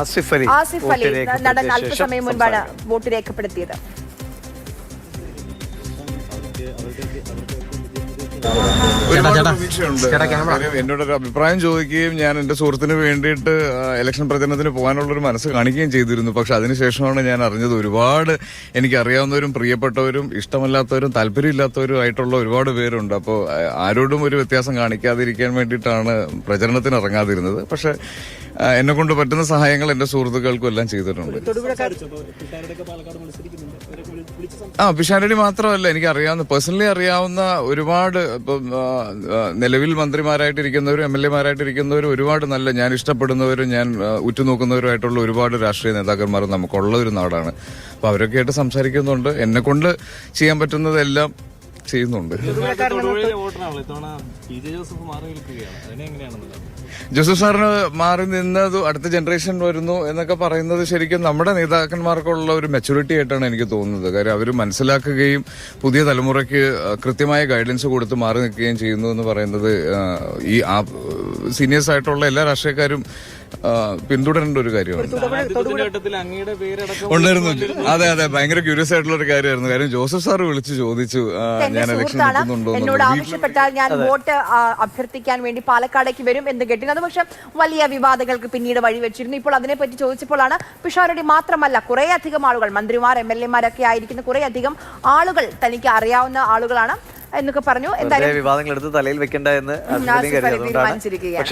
ആസിഫ് അലി നടൻ അല്പസമയം മുൻപാണ് വോട്ട് രേഖപ്പെടുത്തിയത്. എന്നോടൊരു അഭിപ്രായം ചോദിക്കുകയും ഞാൻ എന്റെ സുഹൃത്തിന് വേണ്ടിയിട്ട് ഇലക്ഷൻ പ്രചരണത്തിന് പോകാനുള്ളൊരു മനസ്സ് കാണിക്കുകയും ചെയ്തിരുന്നു. പക്ഷെ അതിനുശേഷമാണ് ഞാൻ അറിഞ്ഞത് ഒരുപാട് എനിക്കറിയാവുന്നവരും പ്രിയപ്പെട്ടവരും ഇഷ്ടമല്ലാത്തവരും താല്പര്യമില്ലാത്തവരും ആയിട്ടുള്ള ഒരുപാട് പേരുണ്ട്. അപ്പോൾ ആരോടും ഒരു വ്യത്യാസം കാണിക്കാതിരിക്കാൻ വേണ്ടിയിട്ടാണ് പ്രചരണത്തിന് ഇറങ്ങാതിരുന്നത്. പക്ഷെ എന്നെ കൊണ്ട് പറ്റുന്ന സഹായങ്ങൾ എന്റെ സുഹൃത്തുക്കൾക്കും എല്ലാം ചെയ്തിട്ടുണ്ട്. പിഷാരടി മാത്രമല്ല, എനിക്ക് അറിയാവുന്ന പേഴ്സണലി അറിയാവുന്ന ഒരുപാട് ഇപ്പം നിലവിൽ മന്ത്രിമാരായിട്ടിരിക്കുന്നവരും MLA മാരായിട്ടിരിക്കുന്നവരും ഒരുപാട് നല്ല ഞാൻ ഇഷ്ടപ്പെടുന്നവരും ഞാൻ ഉറ്റുനോക്കുന്നവരുമായിട്ടുള്ള ഒരുപാട് രാഷ്ട്രീയ നേതാക്കന്മാരും നമുക്കുള്ള ഒരു നാടാണ്. അപ്പൊ അവരൊക്കെ ആയിട്ട് സംസാരിക്കുന്നുണ്ട്. എന്നെ കൊണ്ട് ചെയ്യാൻ പറ്റുന്നതെല്ലാം ചെയ്യുന്നുണ്ട്. ജോസഫ് സാറിന് മാറി നിന്നത് അടുത്ത ജനറേഷൻ വരുന്നു എന്നൊക്കെ പറയുന്നത് ശരിക്കും നമ്മുടെ നേതാക്കന്മാർക്കുള്ള ഒരു മെച്ചൂരിറ്റി ആയിട്ടാണ് എനിക്ക് തോന്നുന്നത്. കാര്യം അവർ മനസ്സിലാക്കുകയും പുതിയ തലമുറയ്ക്ക് കൃത്യമായ ഗൈഡൻസ് കൊടുത്ത് മാറി നിൽക്കുകയും ചെയ്യുന്നു എന്ന് പറയുന്നത് ഈ സീനിയേഴ്സ് ആയിട്ടുള്ള എല്ലാ രാഷ്ട്രീയക്കാരും പിന്തുടരേണ്ട ഒരു കാര്യമാണ്. ഉണ്ടായിരുന്നു. അതെ, ഭയങ്കര ക്യൂരിയസ് ആയിട്ടുള്ള ഒരു കാര്യമായിരുന്നു. കാര്യം ജോസഫ് സാർ വിളിച്ച് ചോദിച്ചു ഞാൻ ഇലക്ഷൻ നിൽക്കുന്നുണ്ടോ, എന്നോട് ആവശ്യപ്പെട്ടാൽ ഞാൻ വോട്ട് അഭ്യർത്ഥിക്കാൻ വേണ്ടി പാലക്കാടേക്ക് വരും എന്ന് കേട്ടിരുന്നു. അത് പക്ഷെ വലിയ വിവാദങ്ങൾക്ക് പിന്നീട് വഴിവെച്ചിരുന്നു. ഇപ്പോൾ അതിനെപ്പറ്റി ചോദിച്ചപ്പോഴാണ് പിഷാരടി മാത്രമല്ല കുറെ അധികം ആളുകൾ, മന്ത്രിമാർ MLA മാരൊക്കെ ആയിരിക്കുന്ന കുറെ അധികം ആളുകൾ തനിക്ക് അറിയാവുന്ന ആളുകളാണ് എന്നൊക്കെ പറഞ്ഞു. എന്തായാലും വിവാദങ്ങൾ എടുത്ത് തലയിൽ വെക്കേണ്ട എന്ന് തീരുമാനിച്ചിരിക്കുകയാണ്.